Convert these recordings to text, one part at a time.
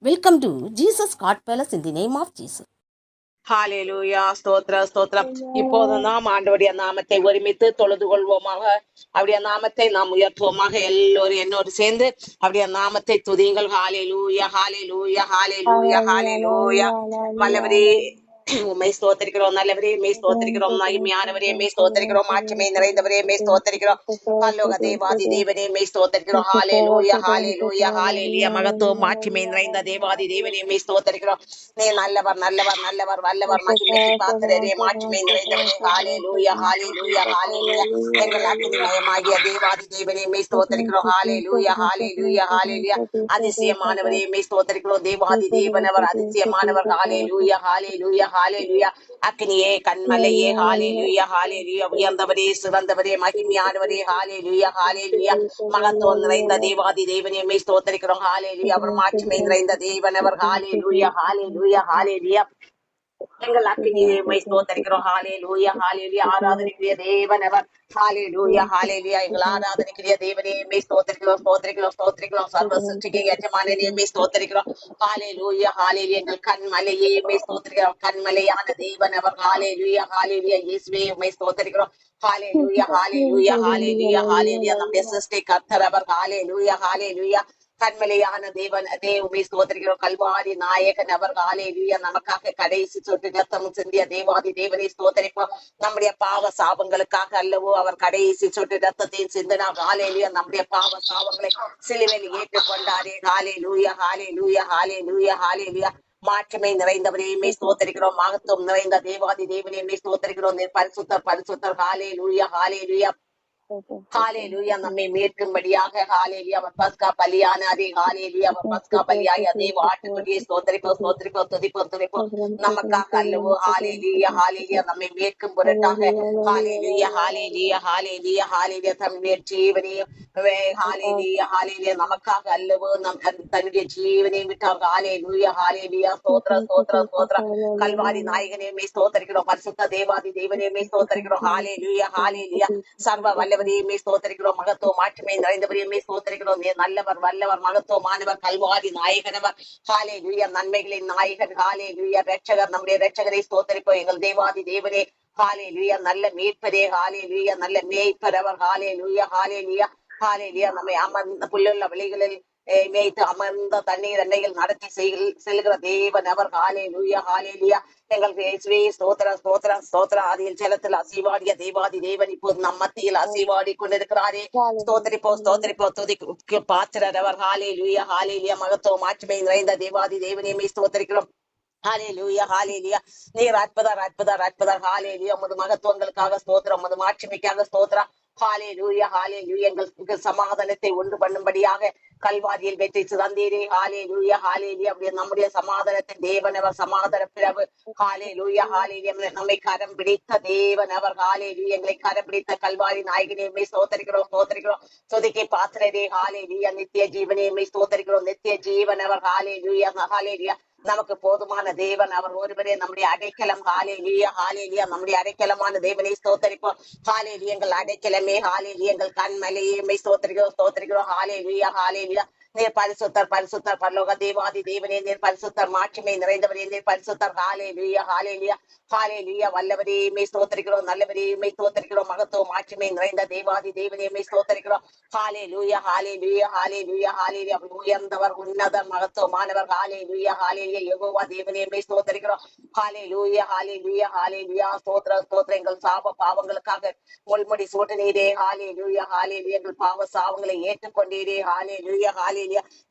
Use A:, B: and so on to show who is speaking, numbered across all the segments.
A: Welcome to Jesus God Palace in the name of Jesus.
B: ஹalleluya ஸ்தோத்திரம். இப்போது நாம் ஆண்டவருடைய நாமத்தை ஒருமித்து தொழுது கொள்வோமாக. அவருடைய நாமத்தை நாம் உயர்த்துவோமாக. எல்லோரும் என்னோடு சேர்ந்து அவருடைய நாமத்தை துதியுங்கள். ஹalleluya ஹalleluya ஹalleluya ஹalleluya. வல்லவரே உம்மை ஸ்தோத்திரிக்கிறோம். நல்லவரே மெய் ஸ்தோத்திரிக்கிறோம். மகிமையானவரே மெய் ஸ்தோத்திரிக்கிறோம். மாட்சிமை நிறைந்தவரே மெய் ஸ்தோத்திரிக்கிறோம். பரலோக தேவாதி தேவனே மெய் ஸ்தோத்திரிக்கிறோம். ஹalleluya ஹalleluya ஹalleluya. மகத்துவம் மாட்சிமை நிறைந்த தேவாதி தேவனே மெய் ஸ்தோத்திரிக்கிறோம். நீ நல்லவர் நல்லவர் நல்லவர் வல்லவர் மகிமைக்கு பாத்திரரே மாட்சிமை நிறைந்தவரே. ஹalleluya ஹalleluya ஹalleluya. எங்கள் அக்கினி மயமாகிய தேவாதி தேவனே மெய் ஸ்தோத்திரிக்கிறோம். ஹalleluya ஹalleluya ஹalleluya. அதிசயமானவரே மெய் ஸ்தோத்திரிக்கிறோம். தேவாதி தேவனவர் அதிசயமானவர். ஹalleluya ஹalleluya ஹalleluya. அக்னியே கண்மலையே ஹalleluya ஹalleluya. உயர்ந்தவரே சிறந்தவரே மகிமையானவரே. ஹalleluya ஹalleluya. மகத்துவம் நிறைந்த தேவாதி தேவனே மெய் ஸ்தோத்திரிக்கிறோம். ஹalleluya. அவர் மாட்சிமை நிறைந்த தேவனவர். ஹalleluya ஹalleluya ஹalleluya. எங்கள் அக்கினியை மை ஸ்தோத்திரிக்கிறோம். ஹalleluya ஹalleluya. ஆராதனைக்குரிய தேவனவர். ஹalleluya ஹalleluya. எங்கள் ஆராதனைக்குரிய தேவனே மை ஸ்தோத்திரிக்கிறோம் ஸ்தோத்திரிக்கிறோம். சர்வ சிருஷ்டிக்கு எஜமானனே மை ஸ்தோத்திரிக்கிறோம். ஹalleluya ஹalleluya. எங்கள் கண்மலையே மை ஸ்தோத்திரிக்கிறோம். கண்மலையான தேவனவர். ஹalleluya ஹalleluya. இயேசுவே மை ஸ்தோத்திரிக்கிறோம். ஹalleluya ஹalleluya ஹalleluya ஹalleluya. நம்முடைய சிருஷ்டி கர்த்தர் அவர். ஹalleluya ஹalleluya. கண்மலையான தேவனை ஸ்தோத்திரிக்கிறோம். கல்வாரி நாயகன் அவர். ஹalleluya. நமக்காக கடைசி சொட்டு ரத்தம் சிந்திய தேவாதி தேவனை ஸ்தோத்திரிப்போம். நம்முடைய பாவ சாபங்களுக்காக அல்லவோ அவர் கடைசி சொட்டு ரத்தத்தையும் சிந்தினார். ஹalleluya. நம்முடைய பாவ சாபங்களை சிலுவையில் ஏற்றுக்கொண்டாரே. ஹalleluya ஹalleluya ஹalleluya ஹalleluya. மாற்றமை நிறைந்தவரே மே ஸ்தோத்திரிக்கிறோம். மகத்துவம் நிறைந்த தேவாதி தேவனே மே ஸ்தோத்திரிக்கிறோம். பரிசுத்தர் பரிசுத்தர். ஹalleluya ஹalleluya ஹalleluya. நம்மை மீட்கும்படியாக ஹalleluya அவர் பஸ்கா பலியானாரே. ஹalleluya அவர் பஸ்கா பலியாய் அதே ஆட்டுக்குட்டியை ஸ்தோத்திரிப்போம் துதிப்போம். நமக்காக அல்லவோ. ஹalleluya ஹalleluya. நம்மை மீட்கும் பொருட்டாக ஹalleluya ஹalleluya ஹalleluya ஹalleluya. தம்முடைய ஜீவனையும் ஹalleluya ஹalleluya நமக்காக அல்லவோ தன்னுடைய ஜீவனை விட்டார். ஹalleluya ஹalleluya. ஸ்தோத்திரம். கல்வாரி நாயகனே மே ஸ்தோத்திரிக்கிறோம். பரிசுத்த தேவாதி தேவனே மே ஸ்தோத்திரிக்கிறோம். ஹalleluya ஹalleluya. சர்வ வல்லவரையுமே ஸ்தோத்திரிக்கிறோம். மகத்துவம் மாற்றுமை நிறைந்தவரையுமே ஸ்தோத்திரிக்கிறோம். நல்லவர் வல்லவர் மகத்துவமானவர் கல்வாரி நாயகனவர். ஹalleluya. நன்மைகளின் நாயகன். ஹalleluya. ரட்சகர். நம்முடைய ரட்சகரை ஸ்தோத்திரிப்போம். எங்கள் தேவாதி தேவனே. ஹalleluya. நல்ல மீட்பரே. ஹalleluya. நல்ல மேய்ப்பரவர். ஹalleluya ஹalleluya ஹalleluya. நம்மை அமர்ந்த புல்லுள்ள வழிகளில் மேய்த்து அமர்ந்த தண்ணீர் எண்ணெயில் நடத்தி செல்கிற தேவன் அவர். ஹalleluya ஹalleluya. எங்கள் ஸ்தோத்திர ஆதியில் ஜலத்தில் அசைவாடிய தேவாதி தேவன் இப்போது நம் மத்தியில் அசைவாடி கொண்டிருக்கிறாரே. ஸ்தோத்திரிப்போ துதிக்கு பாத்திரர் அவர். ஹalleluya ஹalleluya. மகத்துவம் மாட்சிமை நிறைந்த தேவாதி தேவனையுமே ஸ்தோத்திரிக்கிறோம். ஹalleluya ஹalleluya. நீர் அற்புதர். ஹalleluya. உமது மகத்துவங்களுக்காக ஸ்தோத்திரம். உமது மாட்சிமைக்காக ஸ்தோத்திரம். ஹalleluya ஹalleluya. எங்களுக்கு சமாதானத்தை உண்டு பண்ணும்படியாக கல்வாரியில் வெற்றி சிறந்தீரே. ஹalleluya ஹalleluya. நம்முடைய சமாதானத்தின் தேவனவர். சமாதான பிரபு. ஹalleluya ஹalleluya. நம்மை கரம் பிடித்த தேவனவர். ஹalleluya. எங்களை கரம் பிடித்த கல்வாரி நாயகனே ஸ்தோத்திரிக்கிறோம். துதிக்கு பாத்திரரே. ஹalleluya. நித்திய ஜீவனே ஸ்தோத்திரிக்கிறோம். நித்திய ஜீவனவர். ஹalleluya ஹalleluya. நமக்கு போதுமான தேவன் அவர் ஒருவரே நம்முடைய அடைக்கலம். ஹalleluya ஹalleluya. நம்முடைய அடைக்கலமான தேவனை ஸ்தோத்திரிப்போம். ஹalleluya. எங்கள் அடைக்கலமே. ஹalleluya. எங்கள் கண்மலையே ஸ்தோத்திரிக்கிறோம். ஹalleluya ஹalleluya. நீர் பரிசுத்தர் பரலோக தேவாதி தேவனே. நீர் பரிசுத்தர் மாட்சிமை நிறைந்தவரே. நீர் பரிசுத்தர். ஹalleluya ஹalleluya ஹalleluya. வல்லவரே ஸ்தோத்திரிக்கிறோம். நல்லவரே ஸ்தோத்திரிக்கிறோம். மகத்துவம் மாட்சிமை நிறைந்த தேவாதி தேவனே ஸ்தோத்திரிக்கிறோம். ஹalleluya ஹalleluya ஹalleluya ஹalleluya. உயர்ந்தவர் உன்னதர் மகத்துவமானவர். ஹalleluya ஹalleluya. யெகோவா தேவனே ஸ்தோத்திரிக்கிறோம். ஹalleluya ஹalleluya ஹalleluya. ஸ்தோத்திரம். எங்கள் சாப பாவங்களுக்காக முள்முடி சூட்டினீரே. ஹalleluya ஹalleluya. எங்கள் பாவ சாபங்களை ஏற்றுக்கொண்டீரே. ஹalleluya ஹalleluya.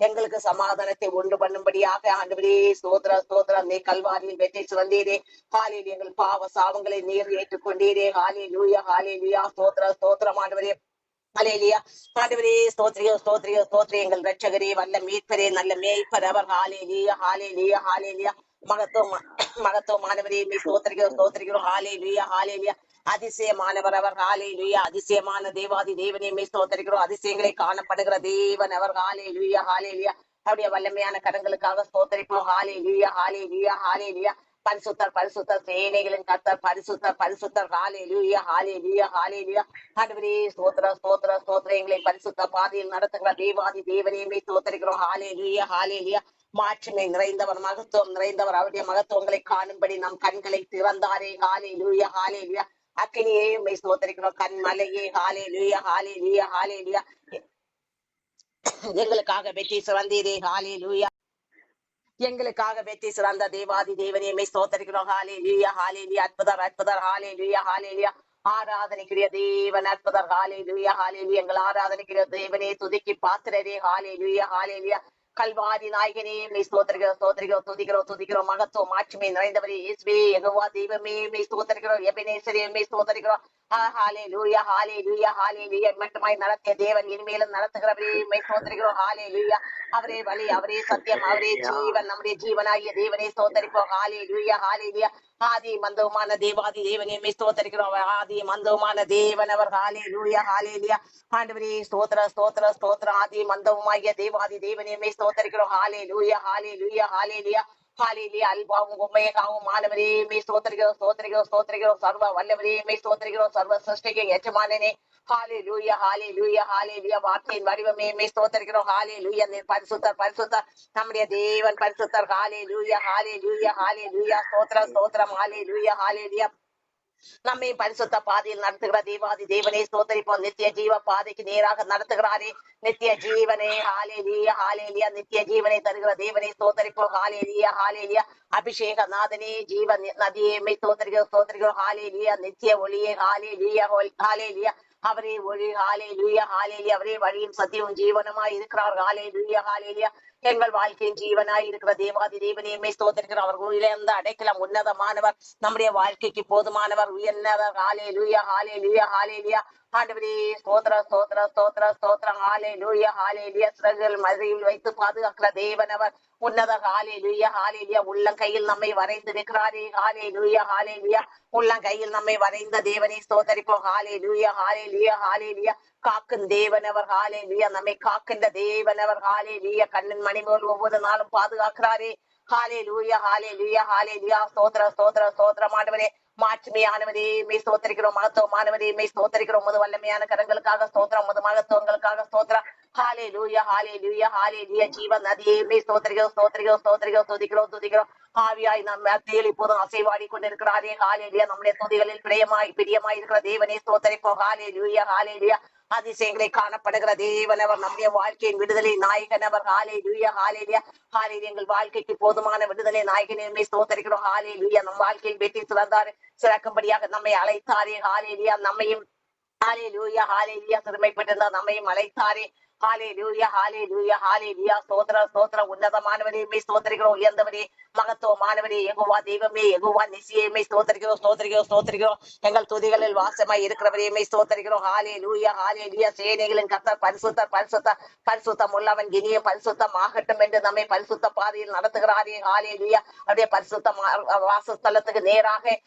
B: எங்களுக்கு சமாதானத்தை உண்டு பண்ணும்படியாக ஆண்டவரே ஸ்தோத்திரம். நீ கல்வாரியில் வெற்றி சிறந்தீரே. ஹalleluya. எங்கள் பாவ சாபங்களை நீர் ஏற்றுக்கொண்டீரே. ஹalleluya ஹalleluya. ஸ்தோத்திரம் ஆண்டவரே. ஹalleluya. ஆண்டவரே ஸ்தோத்திரம். எங்கள் ரட்சகரே வல்ல மீட்பரே நல்ல மேய்ப்பர் அவர். ஹalleluya ஹalleluya ஹalleluya. மகத்துவமானவரே ஸ்தோத்திரிக்கிறோம். ஹalleluya ஹalleluya. அதிசயமானவர் அவர். ஹalleluya. அதிசயமான தேவாதி தேவனே ஸ்தோத்திரிக்கிறோம். அதிசயங்களை காணப்படுகிற தேவன் அவர். ஹalleluya ஹalleluya. அவருடைய வல்லமையான கடன்களுக்காக ஸ்தோத்திரிப்போம். ஹalleluya ஹalleluya ஹalleluya. பரிசுத்தர் சேனைகளின் கர்த்தர் பரிசுத்தர். ஹalleluya ஹalleluya ஹalleluya. ஆண்டவரே ஸ்தோத்திரம். எங்களை பரிசுத்த பாதையில் நடத்துகிற தேவாதி தேவனே ஸ்தோத்திரிக்கிறோம். ஹalleluya ஹalleluya. மாட்சிமை நிறைந்தவர், மகத்துவம் நிறைந்தவர். அவருடைய மகத்துவங்களை காணும்படி நம் கண்களை திறந்தாரே. ஹalleluya ஹalleluya. அக்கினியே உம்மை ஸ்தோத்திரிக்கிறோம். கண்மலையே ஹalleluya ஹalleluya ஹalleluya. எங்களுக்காக வெற்றி சிறந்தீரே. ஹalleluya. எங்களுக்காக வெற்றி சிறந்த தேவாதி தேவனையுமே ஸ்தோத்திரிக்கிறோம். ஹalleluya ஹalleluya. அற்புதர் அற்புதர். ஹalleluya ஹalleluya. ஆராதனைக்குரிய தேவன் அற்புதர். ஹalleluya ஹalleluya. எங்கள் ஆராதனைக்குரிய தேவனே, துதிக்கு பாத்திரரே. ஹalleluya ஹalleluya. கல்வாரி நாயகனே மெய் ஸ்தோத்திரிக்கிறோம் ஸ்தோத்திரிக்கிறோம் துதிக்கிறோம் துதிக்கிறோம். மகத்துவம் மாட்சிமை நிறைந்தவரே இயேசுவே யெகோவா தெய்வமே மெய் ஸ்தோத்திரிக்கிறோம். எபெனேசரே மெய் ஸ்தோத்திரிக்கிறோம். ஹalleluya ஹalleluya ஹalleluya. மட்டுமாய் நடத்திய தேவன் இனிமேலும் நடத்துகிறவரே மெய் ஸ்தோத்திரிக்கிறோம். ஹalleluya. அவரே வழி, அவரே சத்தியம், அவரே ஜீவன். நம்முடைய ஜீவனாகிய தேவனை ஸ்தோத்திரிப்போம். ஹalleluya ஹalleluya. ஆதி மந்தவுமான தேவாதி தேவனே மெய் ஸ்தோத்திரிக்கிறோம். ஆதி மந்தவுமான தேவன் அவர். ஹalleluya ஹalleluya. ஆண்டவரே ஸ்தோத்திர ஸ்தோத்திர ஸ்தோத்திர. ஆதி மந்தவுமாகிய தேவாதி தேவனே மெய் ஸ்தோத்திரிக்கிறோம். ஹalleluya ஹalleluya ஹalleluya ஹalleluya. அல்பாவும் உண்மையாகவும் மாணவரே மெய் ஸ்தோத்திரிக்கிறோம் ஸ்தோத்திரிக்கிறோம் ஸ்தோத்திரிக்கிறோம். சர்வ வல்லவரே மெய் ஸ்தோத்திரிக்கிறோம். சர்வ சிருஷ்டிக்கு எஜமானனே ஹalleluya ஹalleluya ஹalleluya. வார்த்தையின் வடிவமே மெய் ஸ்தோத்திரிக்கிறோம். ஹalleluya. நீர் பரிசுத்தர் பரிசுத்தர். நம்முடைய தேவன் பரிசுத்தர். ஹalleluya ஹalleluya ஹalleluya. ஸ்தோத்திரம் ஸ்தோத்திரம். ஹalleluya ஹalleluya. நம்மை பரிசுத்த பாதையில் நடத்துகிற தேவாதி தேவனை ஸ்தோத்திரிப்போம். நித்திய ஜீவ பாதைக்கு நேராக நடத்துகிறாரே நித்திய ஜீவனே. ஹalleluya ஹalleluya. நித்திய ஜீவனை தருகிற தேவனை ஸ்தோத்திரிப்போம். ஹalleluya ஹalleluya. அபிஷேக நாதனே, ஜீவன் நதியே மெய் ஸ்தோத்திரிக்கிறோம் ஸ்தோத்திரிக்கிறோம். ஹalleluya. நித்திய ஒளியே. ஹalleluya ஹalleluya. அவரே ஒளி. ஹalleluya ஹalleluya. அவரே வழியும் சத்தியமும் ஜீவனமாய் இருக்கிறார். ஹalleluya ஹalleluya. எங்கள் வாழ்க்கையின் ஜீவனாய் இருக்கிற தேவாதி தேவனையுமே ஸ்தோத்திரிக்கிறோம். அவர் இழந்த அடைக்கலம் உன்னதமானவர். நம்முடைய வாழ்க்கைக்கு போதுமானவர், உயர்ந்தவர். ஹalleluya ஹalleluya ஹalleluya. ஆண்டவரே ஸ்தோத்திர ஸ்தோத்திர ஸ்தோத்திர ஸ்தோத்திரம். ஹalleluya ஹalleluya. சிறகுகள் மறையில் வைத்து பாதுகாக்கிற தேவனவர் உன்னதர். ஹalleluya ஹalleluya. உள்ளங்கையில் நம்மை வரைந்திருக்கிறாரே. ஹalleluya ஹalleluya. உள்ளங்கையில் நம்மை வரைந்த தேவனை ஸ்தோத்திரிப்போம். ஹalleluya ஹalleluya ஹalleluya. காக்கும் தேவனவர். ஹalleluya. நம்மை காக்கின்ற தேவனவர். ஹalleluya. கண்ணின் மணி போல் ஒவ்வொரு நாளும் பாதுகாக்கிறாரே. ஹalleluya ஹalleluya ஹalleluya. ஸ்தோத்திர ஸ்தோத்திர ஸ்தோத்திரம். ஆண்டவரே மாட்சிமையானவரே மெய் ஸ்தோத்திரிக்கிறோம். மகத்துவமானவரே மெய் ஸ்தோத்திரிக்கிறோம். உமது வல்லமையான கரங்களுக்காக ஸ்தோத்திரம். உமது மகத்துவங்களுக்காக ஸ்தோத்திரம். ஹalleluya ஹalleluya ஹalleluya. ஜீவன் நதியே மெய் ஸ்தோத்திரிக்கிறோம் ஸ்தோத்திரிக்கிறோம் ஸ்தோத்திரிக்கிறோம் துதிக்கிறோம் துதிக்கிறோம். ஆவியாய் நம்ம மத்தியில் இப்போதும் அசைவாடி கொண்டிருக்கிறாரே. ஹalleluya. நம்முடைய துதிகளில் பிரியமாய் இருக்கிற தேவனே ஸ்தோத்திரிப்போம். ஹalleluya ஹalleluya. அதிசயங்களை காணப்படுகிற தேவனவர். நம்முடைய வாழ்க்கையின் விடுதலை நாயகனவர். ஹalleluya ஹalleluya ஹalleluya. எங்கள் வாழ்க்கைக்கு போதுமான விடுதலை நாயகனை ஸ்தோத்திரிக்கிறோம். ஹalleluya. நம் வாழ்க்கையில் வெற்றி சிறக்கும்படியாக நம்மை அழைத்தாரே. ஹalleluya. நம்மையும் ஹalleluya ஹalleluya சிறுமைப்பட்டிருந்தார், நம்மையும் அழைத்தாரே. ஹalleluya ஹalleluya ஹalleluya. ஸ்தோத்திர ஸ்தோத்திர. உன்னதமானவரே மெய் ஸ்தோத்திரிக்கிறோம். உயர்ந்தவரே மகத்துவமானவரே யெகோவா தெய்வமே யெகோவா நிசியே மெய் ஸ்தோத்திரிக்கிறோம் ஸ்தோத்திரிக்கிறோம் ஸ்தோத்திரிக்கிறோம். எங்கள் துதிகளில் வாசமாய் இருக்கிறவரே மெய் ஸ்தோத்திரிக்கிறோம். ஹalleluya ஹalleluya. சேனைகளின் கர்த்தர் பரிசுத்தர் பரிசுத்தர். பரிசுத்தம் உள்ளவன் இனியும் பரிசுத்தம் ஆகட்டும் என்று நம்மை பரிசுத்த பாதையில் நடத்துகிறாரே. ஹalleluya. அப்படியே பரிசுத்த வாசஸ்தலத்துக்கு நேராக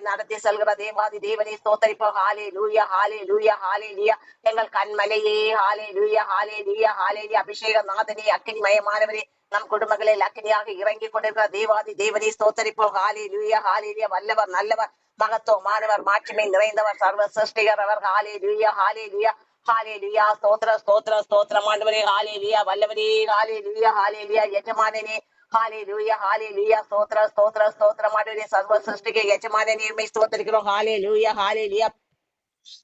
B: நடத்தி செல்கிற தேவாதி தேவனை ஸ்தோத்திரிப்போம். ஹalleluya ஹalleluya ஹalleluya. எங்கள் கண்மலையே. ஹalleluya ஹalleluya ஹalleluya. அபிஷேக நாதனே, அக்கினிமயமானவரே, நம் குடும்பங்களில் அக்கினியாக இறங்கி கொண்டிருக்கிற தேவாதி தேவனை ஸ்தோத்திரிப்போம். ஹalleluya ஹalleluya. வல்லவர் நல்லவர் மகத்துவமானவர் மாட்சிமை நிறைந்தவர் சர்வ சிருஷ்டிகர் அவர். ஹalleluya ஹalleluya ஹalleluya. ஸ்தோத்திர ஸ்தோத்திர ஸ்தோத்திரம். ஆண்டவரே ஹalleluya. வல்லவரே ஹalleluya ஹalleluya. எஜமானனே ஹalleluya ஹalleluya. ஸ்தோத்திர ஸ்தோத்திர ஸ்தோத்திரம். ஆண்டவரே சர்வ சிருஷ்டிக்கு எஜமானனே மெய் ஸ்தோத்திரிக்கிறோம். ஹalleluya ஹalleluya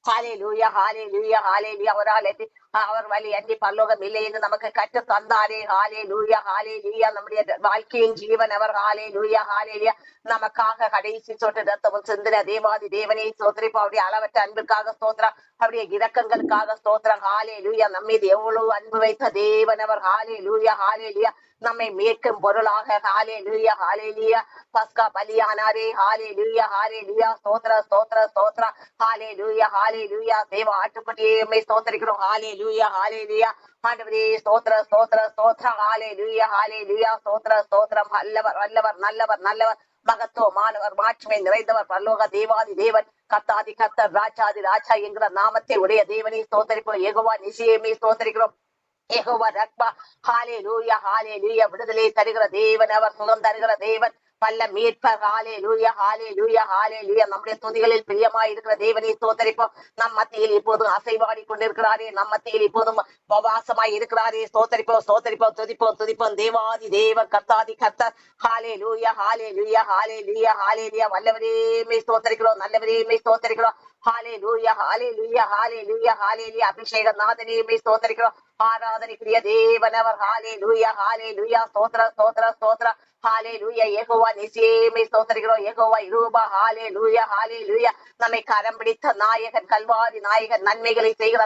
B: ஹalleluya ஹalleluya ஹalleluya. அவர் வழி அன்றி பரலோகம் இல்லை என்று நமக்கு கற்று தந்தாரே. ஹalleluya ஹalleluya. நம்முடைய வாழ்க்கையின் ஜீவன் அவர். ஹalleluya ஹalleluya. நமக்காக கடைசி சொட்டு ரத்தமும் சிந்தின தேவாதி தேவனை ஸ்தோத்திரிப்போம். அவருடைய அளவற்ற அன்பிற்காக ஸ்தோத்திரம். அவருடைய இரக்கங்களுக்காக ஸ்தோத்திரம். ஹalleluya. நம்ம மீது எவ்வளவு அன்பு வைத்த தேவன் அவர். ஹalleluya ஹalleluya. நம்மை மீட்கும் பொருளாக ஹalleluya ஹalleluya பஸ்கா பலியானாரே. ஹalleluya ஹalleluya. ஸ்தோத்திர ஸ்தோத்திர ஸ்தோத்திரம். ஹalleluya ஹalleluya. தேவ ஆட்டுக்குட்டியை ஸ்தோத்திரிக்கிறோம். ஹalleluya ஹalleluya. ஆண்டவரே ஸ்தோத்திர ஸ்தோத்திர ஸ்தோத்திரம். ஹalleluya ஹalleluya. ஸ்தோத்திர ஸ்தோத்திரம். வல்லவர் வல்லவர் நல்லவர் நல்லவர் மகத்துவமானவர் மாட்சிமை நிறைந்தவர் பரலோக தேவாதி தேவன் கர்த்தாதி கர்த்தர் ராஜாதி ராஜா என்கிற நாமத்தை உடைய தேவனை ஸ்தோத்திரிக்கிறோம். யெகோவா நிசியே ஸ்தோத்திரிக்கிறோம். யெகோவா ரக்பா. ஹalleluya ஹalleluya. விடுதலை தருகிற தேவன் அவர். சுகம் தருகிற தேவன் வல்ல மீட்பர். ஹalleluya ஹalleluya ஹalleluya. நம்முடைய துதிகளில் பிரியமாய் இருக்கிற தேவனை ஸ்தோத்தரிப்போம். நம் மத்தியில் இப்போதும் அசைவாடி கொண்டிருக்கிறாரே, நம் மத்தியில் இப்போதும் உபவாசமாய் இருக்கிறாரே, ஸ்தோத்தரிப்போம் ஸ்தோத்தரிப்போம் துதிப்போம் துதிப்போம். தேவாதி தேவ கர்த்தாதி கர்த்தர். ஹalleluya ஹalleluya ஹalleluya ஹalleluya. வல்லவரே மே ஸ்தோத்தரிக்கிறோம், நல்லவரே மே ஸ்தோத்தரிக்கிறோம். ஹalleluya ஹalleluya ஹalleluya ஹalleluya. அபிஷேக நாதனே மே ஸ்தோத்தரிக்கிறோம். ஆராதனைக்குரிய தேவனவர். ஹalleluya ஹalleluya. ஸ்தோத்திர ஸ்தோத்திர ஸ்தோத்திர. ஹalleluya. யெகோவா நிசியே மே ஸ்தோத்தரிக்கிறோம். யெகோவா இரூபா. ஹalleluya ஹalleluya. நம்மை கரம் பிடித்த நாயகன், கல்வாரி நாயகன், நன்மைகளை செய்கிற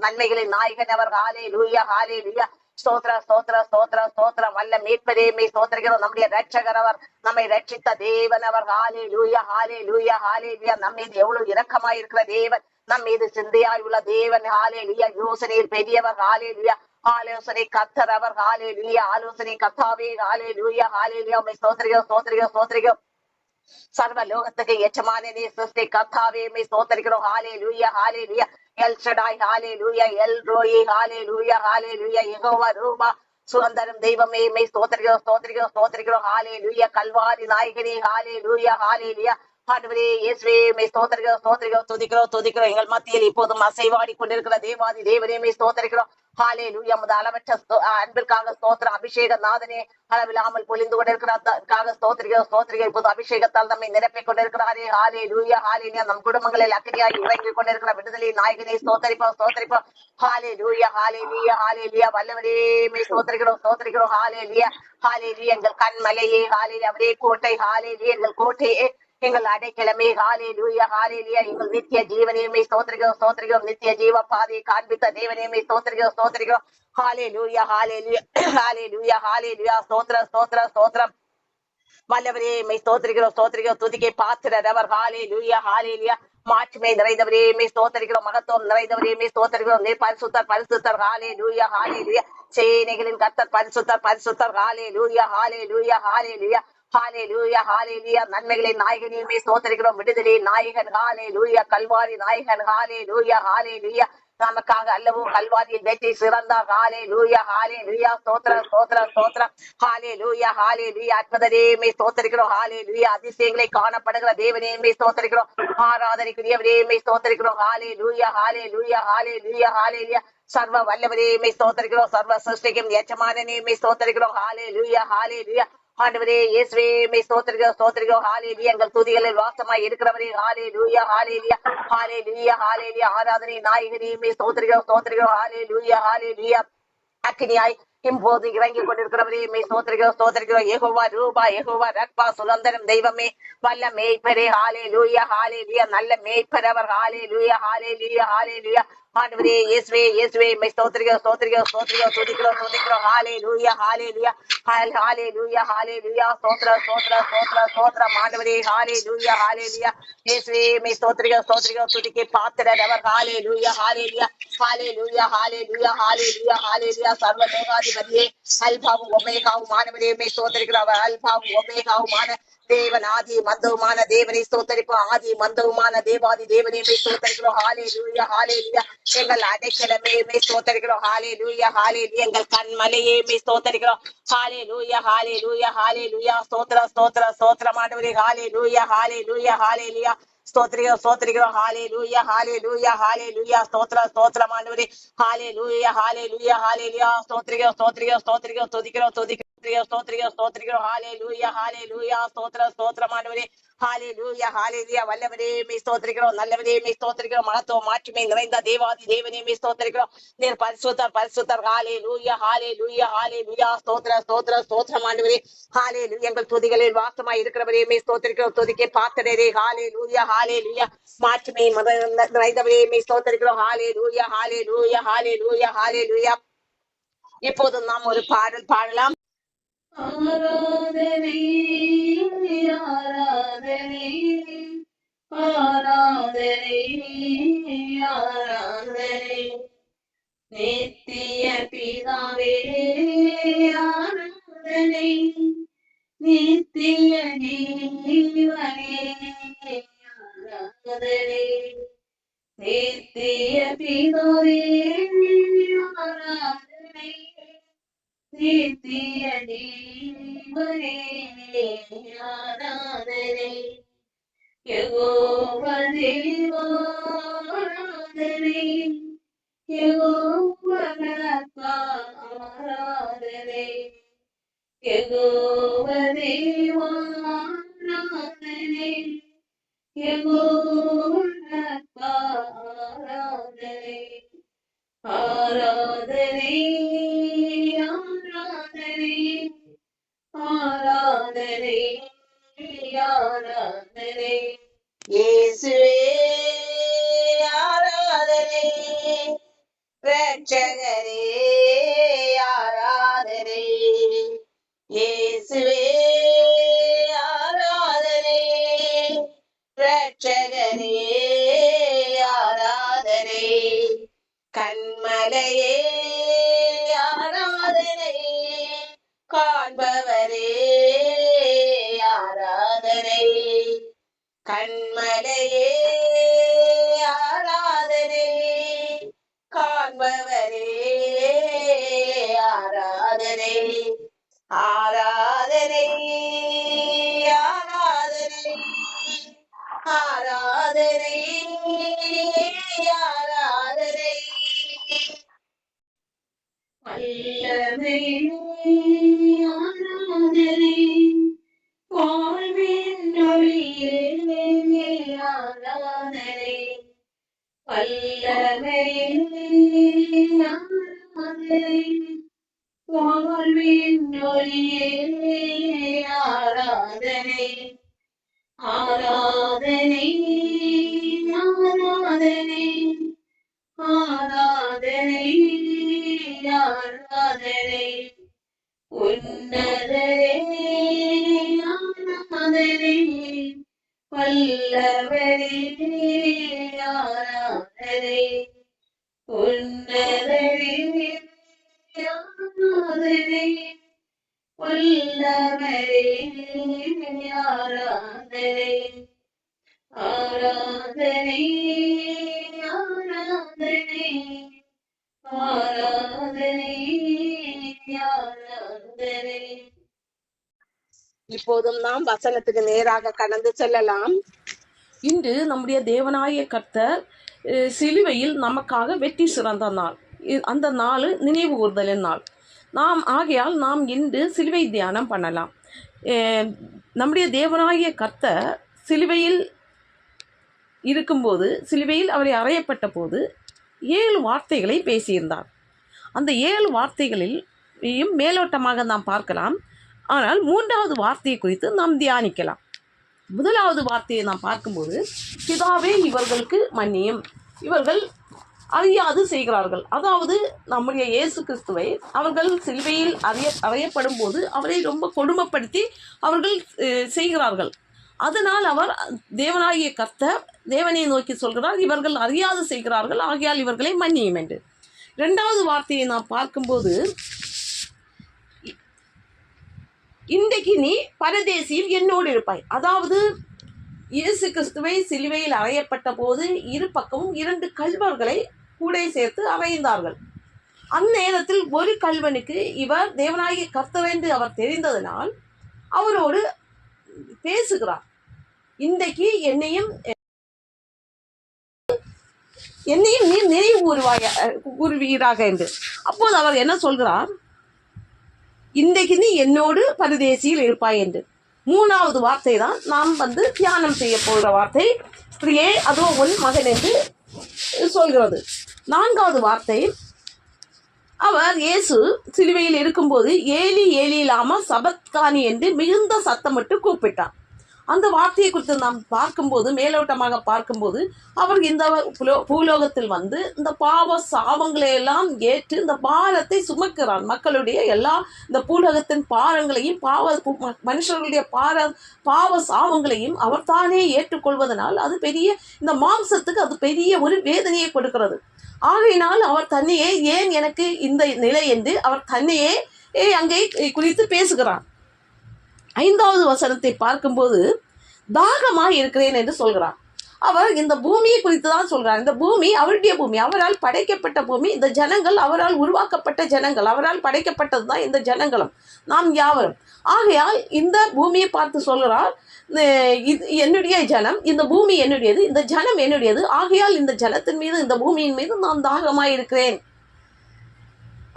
B: நன்மைகளின் நாயகன் அவர். ஹalleluya ஹalleluya. ஸ்தோத்திர ஸ்தோத்திர ஸ்தோத்திர ஸ்தோத்திர. வல்ல மீட்பரே மே ஸ்தோத்திரிக்கிறோம். நம்முடைய ரட்சகர் அவர், நம்மை ரட்சித்த தேவன் அவர். ஹalleluya ஹalleluya ஹalleluya. நம் மீது எவ்வளவு இரக்கமாய் இருக்கிற தேவன், நம் மீது சிந்தையாய் உள்ள தேவன். ஹalleluya. யோசனையில் பெரியவர். ஹalleluya. ஆலோசனை கர்த்தர் அவர். ஹalleluya. ஆலோசனை கர்த்தாவே. ஹalleluya ஹalleluya. உம்மை ஸ்தோத்திரிக்கிறோம் ஸ்தோத்திரிக்கிறோம் ஸ்தோத்திரிக்கிறோம். சர்வ லோகத்துக்கு எச்சமானே சிருஷ்டி கர்த்தாவே மே ஸ்தோத்திரிக்கிறோம். ஹalleluya ஹalleluya. El Shaddai. ஹalleluya. El Roi. ஹalleluya ஹalleluya. Jehovah Rapha. சுதந்திரம் தெய்வமே மே ஸ்தோத்திரிக்கிறோம் ஸ்தோத்திரிக்கிறோம் ஸ்தோத்திரிக்கிறோம். ஹalleluya. கல்வாரி நாயகனே. ஹalleluya ஹalleluya. ஆண்டவரே இயேசுவே மே ஸ்தோத்திரிக்கிறோம் ஸ்தோத்திரிக்கிறோம் துதிக்கிறோம் துதிக்கிறோம். எங்கள் மத்தியில் இப்போதும் அசைவாடி கொண்டிருக்கிற தேவாதி தேவனே மே ஸ்தோத்திரிக்கிறோம். ஹalleluya. முத அளவற்ற அன்பிற்காக ஸ்தோத்திரம். அபிஷேக நாதனே அளவில்லாமல் பொழிந்து கொண்டிருக்கிறார் ஸ்தோத்திரிக்கிறோம் ஸ்தோத்திரிக்கிறோம். இப்போது அபிஷேகத்தால் நம்மை நிரப்பிக் கொண்டிருக்கிறாரே. ஹalleluya ஹalleluya. நம் குடும்பங்களில் அக்கறையாய் இறங்கி கொண்டிருக்கிற விடுதலை நாயகனை ஸ்தோத்திரிப்போம் ஸ்தோத்திரிப்போம். ஹalleluya ஹalleluya ஹalleluya. வல்லவரே மே ஸ்தோத்திரிக்கிறோம் ஸ்தோத்திரிக்கிறோம். ஹalleluya ஹalleluya. எங்கள் கண்மலையே. ஹalleluya. அவரே கோட்டை. ஹalleluya. எங்கள் கோட்டையே, எங்கள் அடைக்கலமே. ஹalleluya ஹalleluya. எங்கள் நித்திய ஜீவனையுமே ஸ்தோத்திரிக்கிறோம் ஸ்தோத்திரிக்கிறோம். நித்திய ஜீவ பாதையை காண்பித்த தேவனையுமே ஸ்தோத்திரிக்கிறோம் ஸ்தோத்திரிக்கிறோம். ஹalleluya ஹalleluya ஹalleluya ஹalleluya. ஸ்தோத்திர ஸ்தோத்திர ஸ்தோத்திரம். வல்லவரே மை ஸ்தோத்திரிக்கிறோம் ஸ்தோத்திரிக்கிறோம். துதிக்கை பாத்திரர் அவர். ஹalleluya ஹalleluya. மாட்சிமை நிறைந்தவரே மே ஸ்தோத்திரிக்கிறோம். மகத்துவம் நிறைந்தவரே மே ஸ்தோத்திரிக்கிறோம். நீர் பரிசுத்தர் பரிசுத்தர். ஹalleluya ஹalleluya. சேனைகளின் கர்த்தர் பரிசுத்தர் பரிசுத்தர். ஹalleluya ஹalleluya ஹalleluya ஹalleluya ஹalleluya. நன்மைகளின் நாயகனையுமே ஸ்தோத்திரிக்கிறோம். விடுதலை நாயகன். ஹalleluya. கல்வாரி நாயகன். ஹalleluya ஹalleluya. நமக்காக அல்லவோ கல்வாரியில் வெற்றி சிறந்தார். ஹalleluya ஹalleluya. ஸ்தோத்திர ஸ்தோத்திர ஸ்தோத்திர. ஹalleluya ஹalleluya. அற்புதரே மே ஸ்தோத்திரிக்கிறோம். ஹalleluya. அதிசயங்களை காணப்படுகிற தேவனே மே ஸ்தோத்திரிக்கிறோம். ஆராதனைக்குரியவரே மே ஸ்தோத்திரிக்கிறோம். ஹalleluya ஹalleluya ஹalleluya ஹalleluya. சர்வ வல்லவரே மே ஸ்தோத்திரிக்கிறோம். சர்வ சிருஷ்டிக்கும் எஜமானனே மே ஸ்தோத்திரிக்கிறோம். ஹalleluya ஹalleluya. ஆண்டவரே இயேசுவே மே ஸ்தோத்திரிக்கிறோம் ஸ்தோத்திரிக்கிறோம். ஹalleluya. எங்கள் துதிகளில் வாசமாய் இருக்கிறவரே. ஹalleluya ஹalleluya ஹalleluya ஹalleluya. ஆராதனை நாயகனே மே ஸ்தோத்திரிக்கிறோம் ஸ்தோத்திரிக்கிறோம். ஹalleluya ஹalleluya. அக்கினியாய் இப்போது இறங்கி கொண்டிருக்கிறவரே மே ஸ்தோத்திரிக்கிறோம் ஸ்தோத்திரிக்கிறோம். யெகோவா ரூபா. யெகோவா ரக்பா. சுதந்திரம் தெய்வமே. வல்ல மேய்ப்பரே. ஹalleluya ஹalleluya. நல்ல மேய்ப்பர் அவர். ஹalleluya ஹalleluya ஹalleluya. ஆண்டவரே இயேசுவே இயேசுவே மே ஸ்தோத்திரிக்கிறோம் ஸ்தோத்திரிக்கிறோம் ஸ்தோத்திரிக்கிறோம் துதிக்கிறோம் துதிக்கிறோம். ஹalleluya ஹalleluya ஹalleluya ஹalleluya. ஸ்தோத்திர ஸ்தோத்திர ஸ்தோத்திர ஸ்தோத்திரம். ஆண்டவரே ஹalleluya ஹalleluya. இயேசுவே மே ஸ்தோத்திரிக்கிறோம் ஸ்தோத்திரிக்கிறோம். துதிக்கை பாத்திரர் அவர். ஹalleluya ஹalleluya ஹalleluya ஹalleluya ஹalleluya ஹalleluya. சர்வ லோகாதிபதியே, அல்பாவும் ஒமேகாவும் ஆனவரே மே ஸ்தோத்திரிக்கிறோம். அவர் அல்பாவும் ஒமேகாவுமான தேவன், ஆதி மந்தவுமான தேவனை ஸ்தோத்தரிப்போம். ஆதி மந்தவுமான தேவாதி தேவனை மே ஸ்தோத்தரிக்கிறோம். ஹalleluya ஹalleluya. எங்கள் அடைக்கலமே மே ஸ்தோத்தரிக்கிறோம். ஹalleluya ஹalleluya. எங்கள் கண்மலையே மே ஸ்தோத்தரிக்கிறோம். ஹalleluya ஹalleluya ஹalleluya. ஸ்தோத்திர ஸ்தோத்திர ஸ்தோத்திரம். ஆண்டவரே ஹalleluya ஹalleluya ஹalleluya. ஸ்தோத்திரிக்கிறோம் ஸ்தோத்திரிக்கிறோம். ஹalleluya ஹalleluya ஹalleluya. ஸ்தோத்திர ஸ்தோத்திரம். ஆண்டவரே ஹalleluya ஹalleluya ஹalleluya. ஸ்தோத்திரிக்கிறோம் ஸ்தோத்திரிக்கிறோம் ஸ்தோத்திரிக்கிறோம் துதிக்கிறோம் துதிக்கிறோம் ஸ்தோத்திரிக்கிறோம் ஸ்தோத்திரிக்கிறோம். ஹalleluya ஹalleluya. ஸ்தோத்திர ஸ்தோத்திரம். ஆண்டவரே ஹalleluya ஹalleluya. வல்லவரே மே ஸ்தோத்திரிக்கிறோம். நல்லவரே மே ஸ்தோத்திரிக்கிறோம். மகத்துவம் மாட்சிமை நிறைந்த தேவாதி தேவனே மே ஸ்தோத்திரிக்கிறோம். நீர் பரிசுத்தர் பரிசுத்தர். ஹalleluya ஹalleluya ஹalleluya. ஸ்தோத்திர ஸ்தோத்திர ஸ்தோத்திரம். ஆண்டவரே ஹalleluya. எங்கள் துதிகளில் வாசமாய் இருக்கிறவரே மே ஸ்தோத்திரிக்கிறோம். துதிக்கை பாத்திரரே. ஹalleluya ஹalleluya. மாட்சிமை நிறைந்தவரே மே ஸ்தோத்திரிக்கிறோம். ஹalleluya ஹalleluya ஹalleluya ஹalleluya. இப்போது நாம் ஒரு பாடல் பாடலாம்.
C: ஆராதனை ஆராதனை ஆராதனை ஆராதனை நித்திய பிதாவே ஆராதனை நித்திய ஜீவனே ஆராதனை நித்திய பிதாவே ஆராதனை நித்திய ஜீவனே ஆராதனை யெகோவா தேவா ஆராதனை யெகோவா ராபா ஆராதனை யெகோவா தேவா ஆராதனை யெகோவா ராபா ஆராதனை ஆராதனை ஆராதனை ஆராதனை ஆராதனை
B: இயேசுவே ஆராதனை, இரட்சகரே ஆராதனை. இயேசுவே ஆராதனை, இரட்சகரே ஆராதனை. கண்மலையே ஆராதனை, காண்பவரே ஆராதனை. கண்மலையே ஆராதனை, காண்பவரே ஆராதனை. ஆராதனை ஆராதனை ஆராதனை ஆராதனை.
C: வல்லமை ஆராதனை வாழ்வின் ஒளியே ஆராதனை வல்லமை ஆராதனை வாழ்வின் ஒளியே ஆராதனை ஆராதனை ஆராதனை ஆராதனை ஆராதனை உன்னதரே ஆராதனை வல்லவரே ஆராதனை உன்னதரே ஆராதனை வல்லவரே ஆராதனை ஆராதனை ஆராதனை ஆராதனை ஆராதனை.
B: இப்போதும் நாம் வசனத்துக்கு நேராக கடந்து செல்லலாம்.
A: இன்று நம்முடைய தேவனாய கர்த்தர் சிலுவையில் நமக்காக வெற்றி சிறந்த நாள். அந்த நாள் நினைவு கூர்தலின் நாள். ஆகையால் நாம் இன்று சிலுவை தியானம் பண்ணலாம். நம்முடைய தேவனாய கர்த்தர் சிலுவையில் இருக்கும்போது, சிலுவையில் அவரை அறையப்பட்ட போது 7 வார்த்தைகளை பேசியிருந்தார். அந்த 7 வார்த்தைகளிலும் மேலோட்டமாக நாம் பார்க்கலாம். ஆனால் 3வது வார்த்தையை குறித்து நாம் தியானிக்கலாம். 1வது வார்த்தையை நாம் பார்க்கும்போது, பிதாவே இவர்களுக்கு மன்னியும், இவர்கள் அறியாது செய்கிறார்கள். அதாவது நம்முடைய இயேசு கிறிஸ்துவை அவர்கள் சிலுவையில் அறையப்படும் போது அவரை ரொம்ப கொடுமைப்படுத்தி அவர்கள் செய்கிறார்கள். அதனால் அவர் தேவனாகிய கர்த்தர் தேவனை நோக்கி சொல்கிறார், இவர்கள் அறியாது செய்கிறார்கள், ஆகையால் இவர்களை மன்னியும் என்று. 2வது வார்த்தையை நாம் பார்க்கும்போது, இன்றைக்கு நீ பரதேசியில் என்னோடு இருப்பாய். அதாவது இயேசு கிறிஸ்துவை சிலுவையில் அறையப்பட்ட போது இரு பக்கமும் 2 கள்வர்களை கூட சேர்த்து அறைந்தார்கள். அந்நேரத்தில் ஒரு கள்வனுக்கு இவர் தேவனாகிய கர்த்தர் என்று அவர் தெரிந்ததனால் அவரோடு பேசுகிறார். இன்றைக்கு என்னையும் நீ நினைவு கூறுவீராக என்று. அப்போது அவர் என்ன சொல்கிறார்? இன்றைக்கு நீ என்னோடு பரதேசியில் இருப்பாய் என்று. 3வது வார்த்தை தான் நாம் தியானம் செய்ய போகிற வார்த்தை. ஸ்திரியே அதோ உன் மகன் என்று சொல்கிறது. 4வது வார்த்தை, அவர் இயேசு சிலுவையில் இருக்கும்போது ஏலி ஏலி லாமா சபத்கானி என்று மிகுந்த சத்தமிட்டு கூப்பிட்டார். அந்த வார்த்தையை குறித்து நாம் பார்க்கும்போது, மேலோட்டமாக பார்க்கும்போது, அவர் இந்த பூலோகத்தில் இந்த பாவ சாபங்களை எல்லாம் ஏற்று இந்த பாரத்தை சுமக்கிறார். மக்களுடைய இந்த பூலோகத்தின் பாரங்களையும் மனுஷர்களுடைய பாவ சாபங்களையும் அவர் தானே ஏற்றுக்கொள்வதனால் அது பெரிய, இந்த மாம்சத்துக்கு அது பெரிய ஒரு வேதனையை கொடுக்கிறது. ஆகையினால் அவர் தன்னையே, ஏன் எனக்கு இந்த நிலை என்று அவர் தன்னையே அங்கே குறித்து பேசுகிறார். 5வது வசனத்தை பார்க்கும்போது, தாகமாக இருக்கிறேன் என்று சொல்கிறார். அவர் இந்த பூமியை குறித்து தான் சொல்றார். இந்த பூமி அவருடைய பூமி, அவரால் படைக்கப்பட்ட பூமி. இந்த ஜனங்கள் அவரால் உருவாக்கப்பட்ட ஜனங்கள், அவரால் படைக்கப்பட்டது தான் இந்த ஜனங்களும் நாம் யாவரும். ஆகையால் இந்த பூமியை பார்த்து சொல்கிறார், இது என்னுடைய ஜனம், இந்த பூமி என்னுடையது, இந்த ஜனம் என்னுடையது. ஆகையால் இந்த ஜனத்தின் மீது, இந்த பூமியின் மீது நான் தாகமாயிருக்கிறேன்.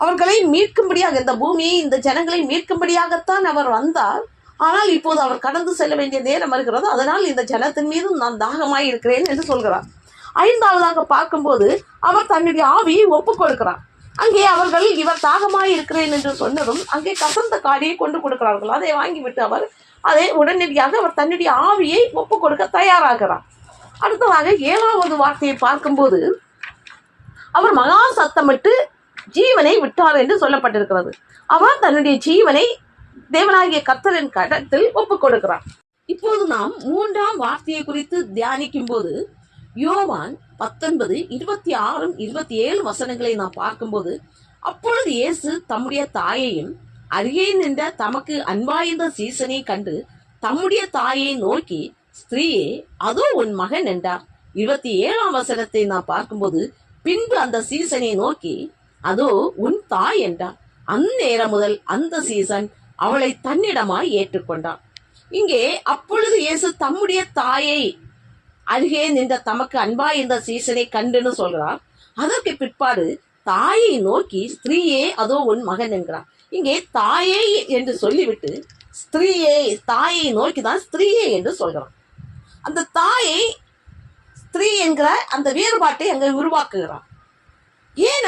A: அவர்களை மீட்கும்படியாக, இந்த பூமியை, இந்த ஜனங்களை மீட்கும்படியாகத்தான் அவர் வந்தார். ஆனால் இப்போது அவர் கடந்து செல்ல வேண்டிய நேரம் வருகிறது. அதனால் இந்த ஜனத்தின் மீது நான் தாகமாய் இருக்கிறேன் என்று சொல்கிறார். ஐந்தாவதாக பார்க்கும்போது அவர் தன்னுடைய ஆவியை ஒப்புக் கொடுக்கிறார். அங்கே அவர்கள் இவர் தாகமாய் இருக்கிறேன் என்று சொன்னதும் அங்கே கசந்த காடியை கொண்டு கொடுக்கிறார்கள். அதை வாங்கிவிட்டு அவர் அதை உடனடியாக அவர் தன்னுடைய ஆவியை ஒப்புக் கொடுக்க தயாராகிறார். அடுத்ததாக 7வது வார்த்தையை பார்க்கும்போது அவர் மகா சத்தமிட்டு ஜீவனை விட்டார் என்று சொல்லப்பட்டிருக்கிறது. அவர் தன்னுடைய ஜீவனை தேவனாகிய கர்த்தரின் கரத்தில் ஒப்புக் கொடுக்கிறார். இப்போது நாம் 3ஆம் வார்த்தையை குறித்து தியானிக்கும் போது யோவான் 19:26-27 வசனங்களை நாம் பார்க்கும்போது, அப்பொழுது இயேசு தம்முடைய தாயையும் அருகே நின்ற தமக்கு அன்பாயிருந்த சீசனை கண்டு தம்முடைய தாயை நோக்கி, ஸ்திரீயே, அதோ உன் மகன் என்றார். 27ஆம் வசனத்தை நாம் பார்க்கும்போது, பின்பு அந்த சீசனை நோக்கி, அதோ உன் தாய் என்றார். அந்நேரம் முதல் அந்த சீசன் அவளை தன்னிடமாய் ஏற்றுக்கொண்டார். இங்கே அப்பொழுது இயேசு தம்முடைய தாயை அருகே நின்ற தமக்கு அன்பாய் இந்த சீசனை கண்டுன்னு சொல்கிறார். அதற்கு பிற்பாடு தாயை நோக்கி, ஸ்திரீயே, அதோ உன் மகன் என்கிறார். இங்கே தாயை என்று சொல்லிவிட்டு ஸ்திரீயே, தாயை நோக்கிதான் ஸ்திரீயே என்று சொல்கிறார். அந்த தாயை ஸ்திரீ என்கிற அந்த வேறுபாட்டை அங்கே உருவாக்குகிறார். ஏன்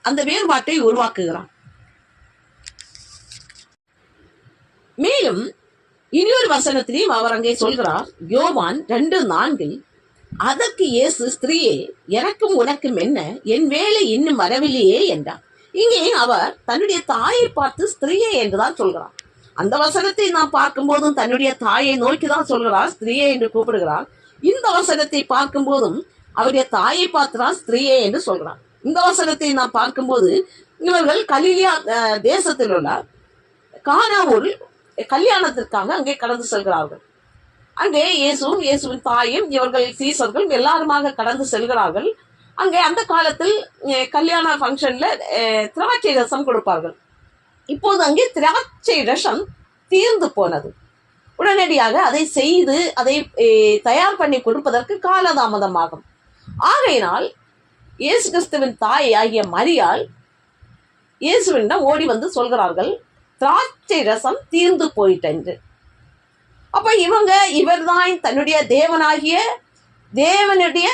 A: அந்த வேறுபாட்டை உருவாக்குகிறார்? மேலும் இன்னொரு வசனத்திலையும் அவர் அங்கே சொல்கிறார். யோவான் 2:4, அதற்கு இயேசு, ஸ்திரீயே, எனக்கும் உனக்கும் என்ன, என் வேலை இன்னும் வரவில்லையே என்றார். இங்கே அவர் தன்னுடைய தாயை பார்த்து ஸ்திரீயே என்றுதான் சொல்கிறார். அந்த வசனத்தை நாம் பார்க்கும் போதும் தன்னுடைய தாயை நோக்கிதான் சொல்கிறார், ஸ்திரீயே என்று கூப்பிடுகிறார். இந்த வசனத்தை பார்க்கும் போதும் அவருடைய தாயை பார்த்துதான் ஸ்திரீயே என்று சொல்கிறார். இந்த வசனத்தை நாம் பார்க்கும்போது இவர்கள் கலிலியா தேசத்தில் உள்ள கானா ஊரில் கல்யாணத்திற்காக அங்கே கடந்து செல்கிறார்கள். அங்கே இயேசுவும் இயேசுவின் தாயும் இவர்கள் சீசர்கள் எல்லாருமாக கடந்து செல்கிறார்கள். அங்கே அந்த காலத்தில் கல்யாண ஃபங்க்ஷன்ல திராட்சை ரசம் கொடுப்பார்கள். இப்போது அங்கே திராட்சை ரசம் தீர்ந்து போனது. உடனடியாக அதை செய்து அதை தயார் பண்ணி கொடுப்பதற்கு காலதாமதமாகும். ஆகையினால் இயேசு கிறிஸ்துவின் தாய் ஆகிய மரியாள் இயேசுவிடம் ஓடி வந்து சொல்கிறார்கள், திராட்சை ரசம் தீர்ந்து போயிட்டென்று. அப்ப இவர்தான் தன்னுடைய தேவனுடைய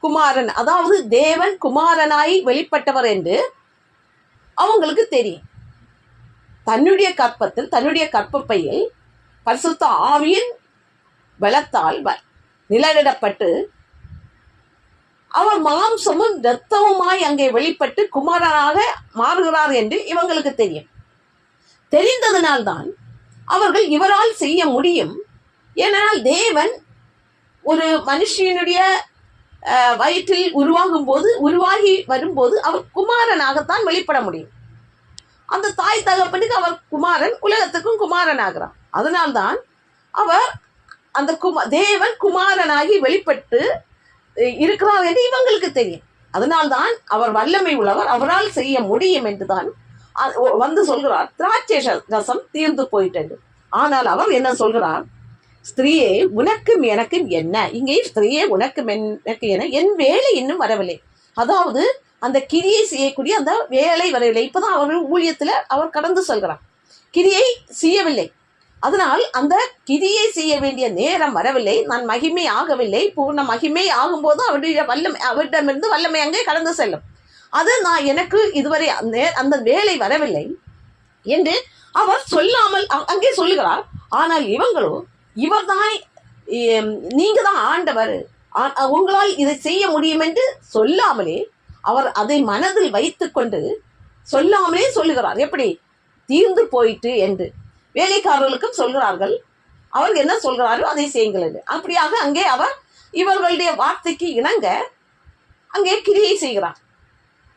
A: குமாரன், அதாவது தேவன் குமாரனாய் வெளிப்பட்டவர் என்று அவங்களுக்கு தெரியும். தன்னுடைய கற்பத்தில், தன்னுடைய கற்பப்பையில் பரிசுத்த ஆவியின் பலத்தால் நிழலிடப்பட்டு அவர் மாம்சமும் இரத்தமுமாய் அங்கே வெளிப்பட்டு குமாரனாக மாறுகிறார் என்று இவங்களுக்கு தெரியும். தெரிந்ததனால்தான் அவர்கள் இவரால் செய்ய முடியும். ஏனென்றால் தேவன் ஒரு மனுஷனுடைய வயிற்றில் உருவாகி வரும்போது அவர் குமாரனாகத்தான் வெளிப்பட முடியும். அந்த தாய் தகப்பனுக்கு அவர் குமாரன், உலகத்துக்கும் குமாரன் ஆகிறார். அதனால்தான் அவர் அந்த தேவன் குமாரனாகி வெளிப்பட்டு இருக்கிறார் என்று இவங்களுக்கு தெரியும். அதனால்தான் அவர் வல்லமை உள்ளவர், அவரால் செய்ய முடியும் என்றுதான் வந்து சொல்கிறார், திராட்சை ரசம் தீர்ந்து போயிட்டது. ஆனால் அவர் என்ன சொல்கிறார், ஸ்திரீயே, உனக்கும் எனக்கும் என்ன. இங்கே ஸ்திரீயே, உனக்கும் எனக்கு என்ன, என் வேலை இன்னும் வரவில்லை. அதாவது அந்த கிரியை செய்யக்கூடிய அந்த வேலை வரவில்லை. இப்பதான் அவர்கள் ஊழியத்துல அவர் கடந்து செல்கிறார், கிரியை செய்யவில்லை. அதனால் அந்த கிரியை செய்ய வேண்டிய நேரம் வரவில்லை, நான் மகிமை ஆகவில்லை. பூர்ண மகிமை ஆகும்போது அவரிடமிருந்து வல்லமை அங்கே கடந்து செல்லும். அது எனக்கு இதுவரை அந்த வேலை வரவில்லை என்று அவர் சொல்லாமல் அங்கே சொல்லுகிறார். ஆனால் இவங்களோ, இவர்தான், நீங்க தான் ஆண்டவர், உங்களால் இதை செய்ய முடியும் என்று சொல்லாமலே அவர் அதை மனதில் வைத்து கொண்டு சொல்லாமலே சொல்லுகிறார். எப்படி? தீர்ந்து போயிட்டு என்று வேலைக்காரர்களுக்கும் சொல்கிறார்கள். அவர் என்ன சொல்கிறாரோ அதை செய்யுங்கள் என்று. அப்படியாக அங்கே அவர் இவர்களுடைய வார்த்தைக்கு இணங்க அங்கே கிரியை செய்கிறார்.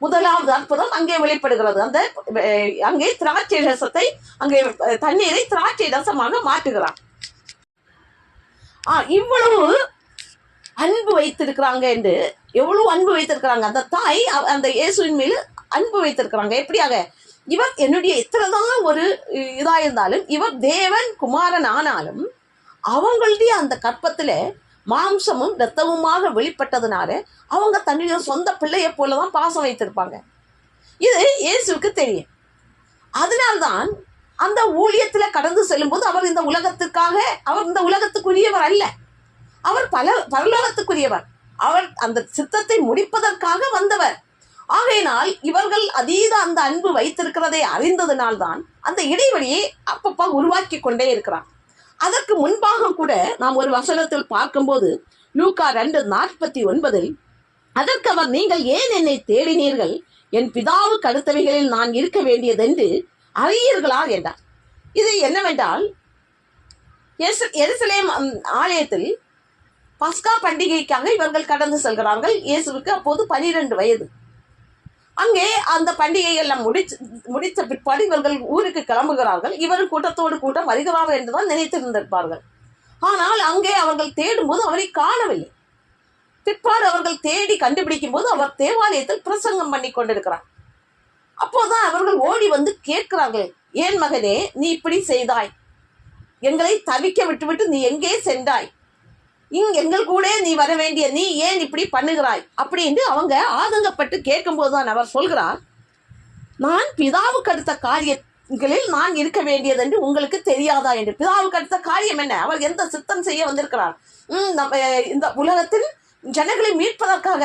A: முதலாவது அற்புதம் அங்கே வெளிப்படுகிறது. அங்கே திராட்சை ரசத்தை, அங்கே தண்ணீரை திராட்சை ரசமாக மாற்றுகிறார். இவ்வளவு அன்பு வைத்திருக்கிறாங்க என்று, எவ்வளவு அன்பு வைத்திருக்கிறாங்க அந்த தாய் அந்த இயேசுவின் மேல் அன்பு வைத்திருக்கிறாங்க. எப்படியாக, இவர் என்னுடைய எத்தனைதான் ஒரு இதா இருந்தாலும் இவர் தேவன் குமாரன் ஆனாலும் அவங்களுடைய அந்த கற்பத்துல மாம்சமும் இரத்தமுமாக வெளிப்பட்டதுனால அவங்க தன்னுடைய சொந்த பிள்ளையை போலதான் பாசம் வைத்திருப்பாங்க. இது இயேசுவுக்கு தெரியும். அதனால்தான் அந்த ஊழியத்துல கடந்து செல்லும் போது அவர் இந்த உலகத்துக்காக, அவர் இந்த உலகத்துக்குரியவர் அல்ல, அவர் பரலோகத்துக்குரியவர். அவர் அந்த சித்தத்தை முடிப்பதற்காக வந்தவர். ஆகையினால் இவர்கள் அதீத அந்த அன்பு வைத்திருக்கிறதை அறிந்ததனால்தான் அந்த இடைவெளியை அப்பப்ப உருவாக்கி கொண்டே இருக்கிறார். அதற்கு முன்பாக கூட நாம் ஒரு வசனத்தில் பார்க்கும்போது லூக்கா 2:49 அதற்கு அவர், நீங்கள் ஏன் என்னை தேடினீர்கள்? என் பிதாவுக்கு அடுத்தவைகளில் நான் இருக்க வேண்டியதென்று அறியீர்களா என்றார். இது என்னவென்றால், எருசலேம் ஆலயத்தில் பஸ்கா பண்டிகைக்காக இவர்கள் கடந்து செல்கிறார்கள். இயேசுவுக்கு அப்போது 12 வயது. அங்கே அந்த பண்டிகை எல்லாம் முடித்த பிற்பாடு இவர்கள் ஊருக்கு கிளம்புகிறார்கள். இவர் கூட்டத்தோடு கூட்டம் வருகிறார்கள் என்றுதான் நினைத்திருந்திருப்பார்கள். ஆனால் அங்கே அவர்கள் தேடும் போது அவரை காணவில்லை. பிற்பாடு அவர்கள் தேடி கண்டுபிடிக்கும் போது அவர் தேவாலயத்தில் பிரசங்கம் பண்ணி கொண்டிருக்கிறார். அப்போதான் அவர்கள் ஓடி வந்து கேட்கிறார்கள், ஏன் மகனே நீ இப்படி செய்தாய்? எங்களை தவிக்க விட்டுவிட்டு நீ எங்கே சென்றாய்? எங்கள் கூட நீ வர வேண்டிய நீ ஏன் இப்படி பண்ணுகிறாய்? அப்படின்னு அவங்க ஆதங்கப்பட்டு கேட்கும் போதுதான் அவர் சொல்கிறார், நான் பிதாவுக்கு அடுத்த காரியங்களில் நான் இருக்க வேண்டியது என்று உங்களுக்கு தெரியாதா என்று. பிதாவுக்கு அடுத்த காரியம் என்ன? அவர் எந்த சித்தம் செய்ய வந்திருக்கிறார்? இந்த உலகத்தில் ஜனங்களை மீட்பதற்காக,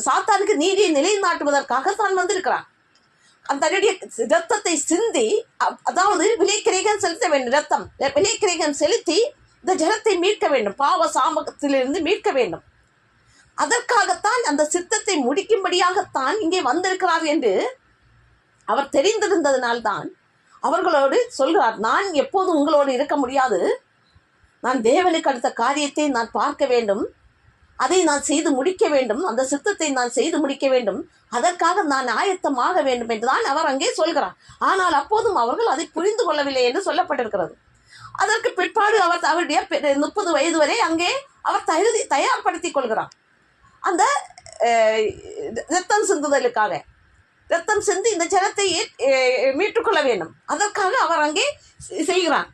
A: சாத்தானுக்கு நீதியை நிலைநாட்டுவதற்காக தான் வந்திருக்கிறார். தன்னுடைய ரத்தத்தை சிந்தி, அதாவது விலைக்கிரயம் செலுத்த வேண்டும், ரத்தம் விலைக்கிரயம் செலுத்தி இந்த ஜனத்தை மீட்க வேண்டும், பாவ சாமத்திலிருந்து மீட்க வேண்டும். அதற்காகத்தான் அந்த சித்தத்தை முடிக்கும்படியாகத்தான் இங்கே வந்திருக்கிறார் என்று அவர் தெரிந்திருந்ததனால்தான் அவர்களோடு சொல்கிறார், நான் எப்போதும் உங்களோடு இருக்க முடியாது, நான் தேவனுக்கு அடுத்த காரியத்தை நான் பார்க்க வேண்டும், அதை நான் செய்து முடிக்க வேண்டும், அந்த சித்தத்தை நான் செய்து முடிக்க வேண்டும், அதற்காக நான் ஆயத்தமாக வேண்டும் என்றுதான் அவர் அங்கே சொல்கிறார். ஆனால் அப்போதும் அவர்கள் அதை புரிந்து கொள்ளவில்லை என்று சொல்லப்பட்டிருக்கிறது. அதற்கு பிற்பாடு அவர் அவருடைய 30 வயது வரை அங்கே அவர் தயார்படுத்திக் கொள்கிறார். அந்த ரத்தம் சிந்துதலுக்காக, ரத்தம் சிந்தி இந்த ஜனத்தை மீட்டுக்கொள்ள வேண்டும், அதற்காக அவர் அங்கே செய்கிறார்.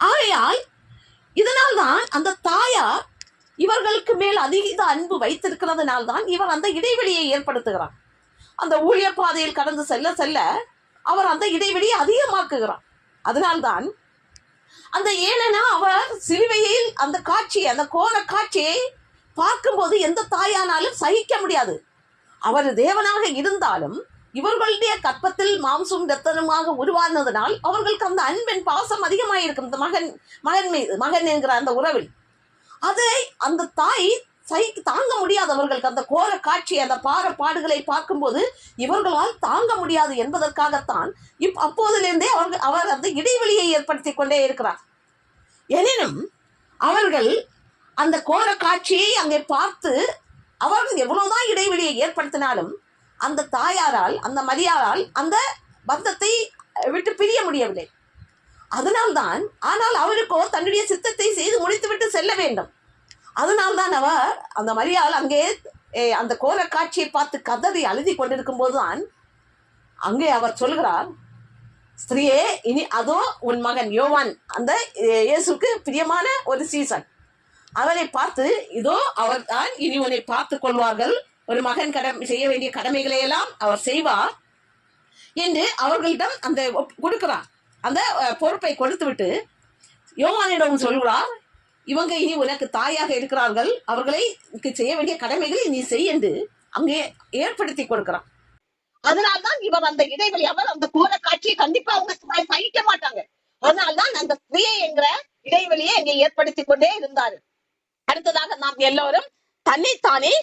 A: ஆகையால் இதனால் தான் அந்த தாயார் இவர்களுக்கு மேல் அதிக அன்பு வைத்திருக்கிறதுனால்தான் இவர் அந்த இடைவெளியை ஏற்படுத்துகிறார். அந்த ஊழிய பாதையில் கடந்து செல்ல செல்ல அவர் அந்த இடைவெளியை அதிகமாக்குகிறார். அதனால்தான் அந்த ஏனெனா அவர் சிலுவையில் அந்த காட்சியை, அந்த கோர காட்சியை பார்க்கும்போது எந்த தாயானாலும் சகிக்க முடியாது. அவர் தேவனாக இருந்தாலும் இவர்களுடைய கற்பத்தில் மாம்சம் ரத்தனமாக உருவானதனால் அவர்களுக்கு அந்த அன்பின் பாசம் அதிகமாயிருக்கும். இந்த மகன் மீது, மகன் என்கிற அந்த உறவில் அதை அந்த தாய் தாங்க முடியாது. அவர்களுக்கு அந்த கோர காட்சி, அந்த பாடுகளை பார்க்கும்போது இவர்களால் தாங்க முடியாது என்பதற்காகத்தான் அப்போதிலிருந்தே அவர் அந்த இடைவெளியை ஏற்படுத்தி கொண்டே இருக்கிறார். எனினும் அவர்கள் அந்த கோர காட்சியை அங்கே பார்த்து அவர்கள் எவ்வளவுதான் இடைவெளியை ஏற்படுத்தினாலும் அந்த தாயாரால், அந்த மரியாளால் அந்த பந்தத்தை விட்டு பிரிய முடியவில்லை. அதனால்தான், ஆனால் அவருக்கோ தன்னுடைய சித்தத்தை செய்து முடித்துவிட்டு செல்ல வேண்டும். அதனால்தான் அவர், அந்த மரியாள் அங்கே அந்த கோர காட்சியை பார்த்து கதறி அழுதி கொண்டிருக்கும் போதுதான் அங்கே அவர் சொல்கிறார், ஸ்திரீயே, இனி அதோ உன் மகன் யோவான், அந்த இயேசுக்கு பிரியமான ஒரு சீசன், அவரை பார்த்து, இதோ அவர் தான் இனி உன்னை பார்த்து கொள்வார்கள், ஒரு மகன் செய்ய வேண்டிய கடமைகளை எல்லாம் அவர் செய்வார் என்று அவர்களிடம் அந்த கொடுக்கிறார். அந்த பொறுப்பை கொடுத்து விட்டு யோவானிடம் சொல்கிறார், இவங்க இனி உனக்கு தாயாக இருக்கிறார்கள், அவர்களை செய்ய வேண்டிய கடமைகளை நீ செய் என்று அங்கே ஏற்படுத்தி கொடுக்கிறான். அதனால்தான் இவர் அந்த இடைவெளி, அவர் அந்த கோர காட்சியை கண்டிப்பா அவங்க சகிக்க மாட்டாங்க. அதனால்தான் அந்த ஸ்திரீயை என்கிற இடைவெளியை அங்கே ஏற்படுத்தி கொண்டே இருந்தாரு. அடுத்ததாக நாம் எல்லோரும் தன்னைத்தானே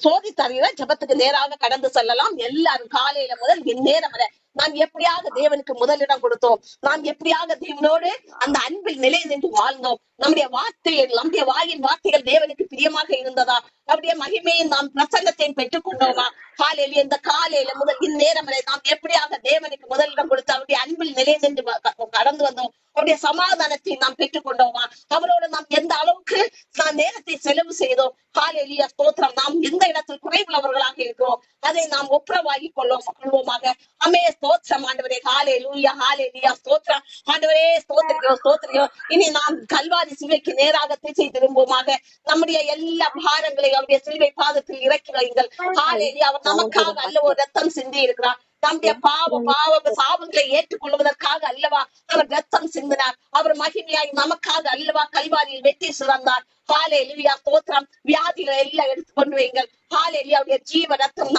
A: சோதித்தறிகிற ஜபத்துக்கு நேராக கடந்து செல்லலாம். எல்லாரும் காலையில முதல் இந்நேரம் வரை நாம் எப்படியாக தேவனுக்கு முதலிடம் கொடுத்தோம், நாம் எப்படியாக தேவனோடு அந்த அன்பில் நிலை நின்று வாழ்ந்தோம், நம்முடைய வார்த்தைகள், நம்முடைய வாயின் வார்த்தைகள் தேவனுக்கு பிரியமாக இருந்ததா, நம்முடைய மகிமையை நாம் பிரசன்னத்தையும் பெற்றுக் கொண்டோமா, காலையில இந்த காலையில முதல் இந்நேரம் வரை நாம் எப்படியாக தேவனுக்கு முதலிடம் கொடுத்து அவருடைய அன்பில் நிலை நின்று கடந்து வந்தோம்,
B: அவருடைய சமாதானத்தை நாம் பெற்றுக்கொண்டோமா? அவரோடு நாம் எந்த அளவுக்கு நாம் நேரத்தை செலவு செய்தோம்? ஹalleluya ஸ்தோத்திரம். நாம் எந்த இடத்தில் குறைவுள்ளவர்களாக இருக்கிறோம் அதை நாம் ஒப்புரவாகி கொள்வோமாக. அமே ஸ்தோத்திரம் ஆண்டவரே. ஹalleluya ஹalleluya ஸ்தோத்திரம் ஆண்டவரே. ஸ்தோத்திரிக்கிறோம் ஸ்தோத்திரிக்கிறோம். இனி நாம் கல்வாரி சிலுவைக்கு நேராக திசை திரும்புவோமாக. நம்முடைய எல்லா பாரங்களையும் அவருடைய சிலுவை பாதத்தில் இறக்கி வைங்கள். ஹalleluya. அவர் நமக்காக அல்ல ஒரு ரத்தம் சிந்தி இருக்கிறார். நம்முடைய பாவங்களை ஏற்றுக்கொள்வதற்காக அல்லவா அவர் ரத்தம் சிந்தினார். அவர் மகிமையாய் நமக்காக அல்லவா கல்வாரியில் வெற்றி சிறந்தார். ஹalleluya ஸ்தோத்திரம். வியாதிகளை எல்லாம் எடுத்து கொண்டு வைங்கள். ஹalleluya. அவருடைய ஜீவ ரத்தம்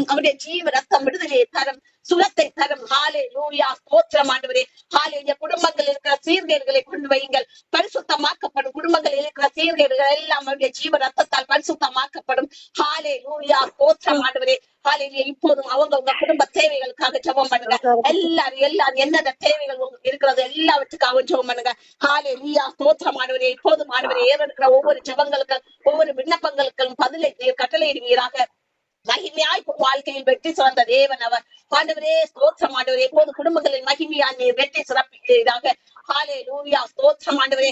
B: அவருடைய ஜீவ ரத்தம் விடுதலையை தரும், சுகத்தை தரும். ஹalleluya ஸ்தோத்திரம் ஆண்டவரே. ஹalleluya. குடும்பங்கள் இருக்கிற சீர்கேடுகளை கொண்டு வையுங்கள். பரிசுத்தமாக்கப்படும் குடும்பங்களில் இருக்கிற சீர்கேடுகள் எல்லாம் அவருடைய ஜீவ ரத்தத்தால் பரிசுத்தமாக்கப்படும். ஹalleluya ஸ்தோத்திரம் ஆண்டவரே. ஹalleluya. இப்போதும் அவங்க குடும்ப தேவைகளுக்காக ஜெபம் பண்ணுங்க. எல்லாரும் என்னென்ன தேவைகள் இருக்கிறது எல்லாவற்றுக்காக ஜெபம் பண்ணுங்க. ஹalleluya ஸ்தோத்திரம் ஆண்டவரே. இப்போதும் ஆண்டவரே ஏறெடுக்கிற ஒவ்வொரு ஜெபங்களுக்கு ஒவ்வொரு விண்ணப்பங்களுக்கும் பதிலை கட்டளையிடுவீராக. மகிமையாய் வாழ்க்கையில் வெற்றி சிறந்த தேவன் அவர். ஆண்டவரே ஸ்தோத்திரம் ஆண்டவரே. இப்போது குடும்பங்களின் மகிமையா நீர் வெற்றி சிறப்பீராக. ஹalleluya ஸ்தோத்திரம் ஆண்டவரே.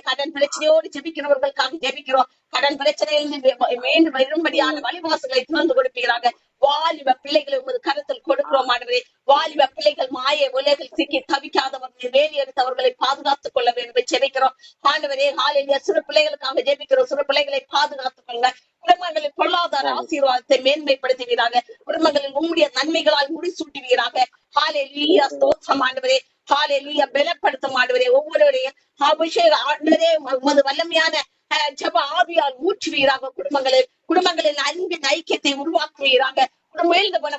B: கடன் பிரச்சனையோடு ஜெபிக்கிறவர்களுக்காக ஜெபிக்கிறோம். கடன் பிரச்சனையிலிருந்து மீண்டும் வரும்படியான வழிவாசல்களை திறந்து கொடுப்பீராக. வாலிப பிள்ளைகளை உமது கருத்தில் கொடுக்கிறோம் ஆண்டவரே. வாலிப பிள்ளைகள் மாய உலகில் சிக்கி தவிக்காதவர்களை வேலி எடுத்தவர்களை பாதுகாத்துக் கொள்ள வேண்டும் ஜெபிக்கிறோம் ஆண்டவரே. ஹalleluya. சிறு பிள்ளைகளுக்காக ஜெபிக்கிறோம். சிறு பிள்ளைகளை பாதுகாத்துக் கொள்ளுங்க. குடும்பங்களில் பொருளாதார ஆசீர்வாதத்தை மேன்மைப்படுத்துவீராக. குடும்பங்களில் உம்முடைய நன்மைகளால் முடிசூட்டுவீராக. ஹalleluya ஸ்தோத்திரம் ஆண்டவரே. ஹalleluya. பலப்படுத்தும் ஆண்டவரே. ஒவ்வொருவரைய அபிஷேக ஆண்டவரே உமது வல்லமையான ஜெப ஆவியால் ஊற்றுவீராக. குடும்பங்களில் அன்பின் ஐக்கியத்தை உருவாக்குவீராக.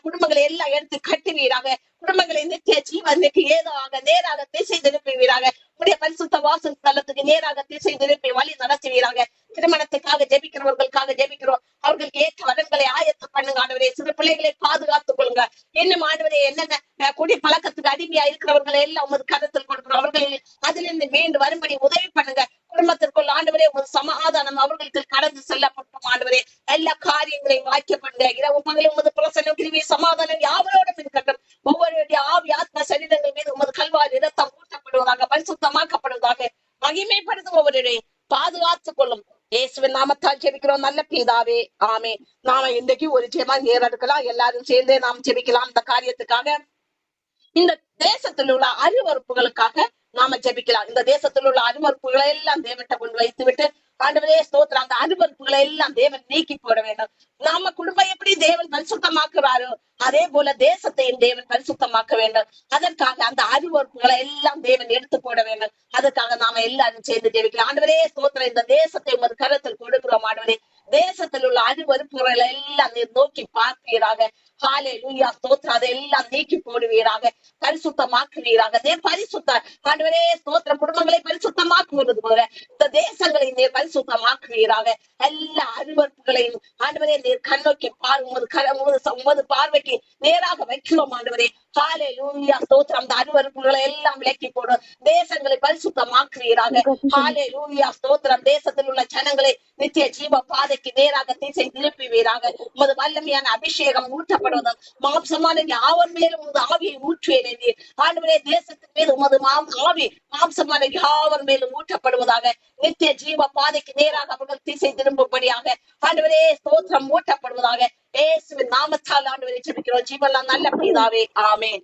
B: குடும்பங்களை எல்லாம் எடுத்து கட்டுவீராக. குடும்பங்களை நித்திய ஜீவனுக்கு ஏதாக நேராக திசை திருப்புவீராக. உடைய பரிசுத்த வாசல் தலத்துக்கு நேராக திசை திருப்பி வழி நடத்துவீராக. திருமணத்துக்காக ஜெபிக்கிறவர்களுக்காக ஜெபிக்கிறோம். அவர்களுக்கு ஏற்ற வரன்களை ஆயத்தம் பண்ணுங்க ஆண்டவரே. சிறு பிள்ளைகளை பாதுகாத்துக் கொள்ளுங்க. இன்னும் ஆண்டவரே என்னென்ன குடி பழக்கத்துக்கு அடிமையா இருக்கிறவர்களை எல்லாம் உமது கருத்தில் கொடுக்கிறோம். அவர்களை அதிலிருந்து மீண்டு வரும்படி உதவி பண்ணுங்க. குடும்பத்திற்குள் ஆண்டவரே ஒரு சமாதானம் அவர்களுக்கு கடந்து செல்லப்பட்டோம் ஆண்டவரே. எல்லா காரியங்களையும் வாய்க்கப்படுங்க. இரவு பகலும் உமது பிரசன்னம் கிருபை சமாதானம் யாவரோடும் இருக்கட்டும். ஒவ்வொருடைய ஆவி ஆத்ம சரீரங்கள் மீது உமது கல்வாரி இரத்தம் ஊட்டப்படுவதாக, பரிசுத்தமாக்கப்படுவதாக. மகிமைப்படுத்தும் ஒவ்வொருடைய பாதுகாத்துக் கொள்ளும். இயேசுவின் நாமத்தால் ஜெபிக்கிறோம் நல்ல பிதாவே. ஆமே. நாம இன்றைக்கு ஒரு ஜெபமா ஏறெடுக்கலாம். எல்லாரும் சேர்ந்தே நாம் ஜெபிக்கலாம். இந்த காரியத்துக்காக, இந்த தேசத்தில் உள்ள அருவறுப்புகளுக்காக நாம ஜெபிக்கலாம். இந்த தேசத்தில் உள்ள அருவறுப்புகளை எல்லாம் தேவன்கிட்ட கொண்டு வைத்து விட்டு, ஆண்டவரே ஸ்தோத்திரம், அந்த அருவறுப்புகளை எல்லாம் தேவன் நீக்கி போட வேண்டும். நாம குடும்பம் எப்படி தேவன் பரிசுத்தமாக்குறாரோ அதே போல தேசத்தையும் தேவன் பரிசுத்தமாக்க வேண்டும். அதற்காக அந்த அருவறுப்புகளை எல்லாம் தேவன் எடுத்து போட வேண்டும். அதற்காக நாம எல்லாரும் சேர்ந்து ஜெபிக்கலாம். ஆண்டவரே ஸ்தோத்திரம். இந்த தேசத்தை உமது கரத்தில் கொடுக்கிறோம் ஆண்டவரே. தேசத்தில் உள்ள அருவறுப்புகளை எல்லாம் நீர் நோக்கி பார்ப்பீராக. ஹalleluya ஸ்தோத்திரம். அதை எல்லாம் நீக்கி போடுவீராக. பரிசுத்தமாக்குவீராக. நீர் பரிசுத்த ஆண்டவரே ஸ்தோத்திரம். குடும்பங்களை பரிசுத்தமாக்குவது போல இந்த தேசங்களை நீர் பரிசுத்தமாக்குவீராக. எல்லா அருவறுப்புகளையும் ஆண்டவரே நீர் கண்ணோக்கி உமது பார்வைக்கு நேராக வைக்கிறோம் ஆண்டவரே. ஹalleluya ஸ்தோத்திரம். அந்த அருவறுப்புகளை எல்லாம் விலக்கி போடும். தேசங்களை பரிசுத்தமாக்குவீராக. ஹalleluya ஸ்தோத்திரம். தேசத்தில் உள்ள ஜனங்களை நித்திய ஜீவ பாதைக்கு நேராக திசை திருப்புவீராக. உமது வல்லமையான அபிஷேகம் ஊற்றப்படுவதும் மாம்சமான யாவர் மேலும் உமது ஆவியை ஊற்றுவேன். ஆண்டவரே தேசத்தின் மீது உமது ஆவி மாம்சமான யாவர் மேலும் ஊற்றப்படுவதாக. நித்திய ஜீவ பாதைக்கு நேராக அவர்கள் திசை திரும்பும்படியாக ஆண்டவரே ஸ்தோத்திரம் ஊட்டப்படுவதாக. இயேசுவின் நாமத்தால் ஆண்டவரை ஜெபிக்கிறோம் ஜீவன்லாம் நல்ல பிதாவே. ஆமென்.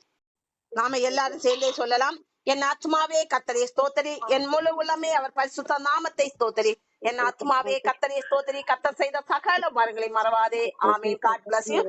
B: நாம எல்லாரும் சேர்ந்தே சொல்லலாம். என் ஆத்மாவே கர்த்தரை ஸ்தோத்திரி, என் முழு உள்ளமே அவர் பரிசுத்த நாமத்தை ஸ்தோத்திரி. என் ஆத்மாவே கர்த்தரை ஸ்தோத்திரி, கர்த்தர் செய்த சகல பாரங்களை மறவாதே. ஆமென். God bless you.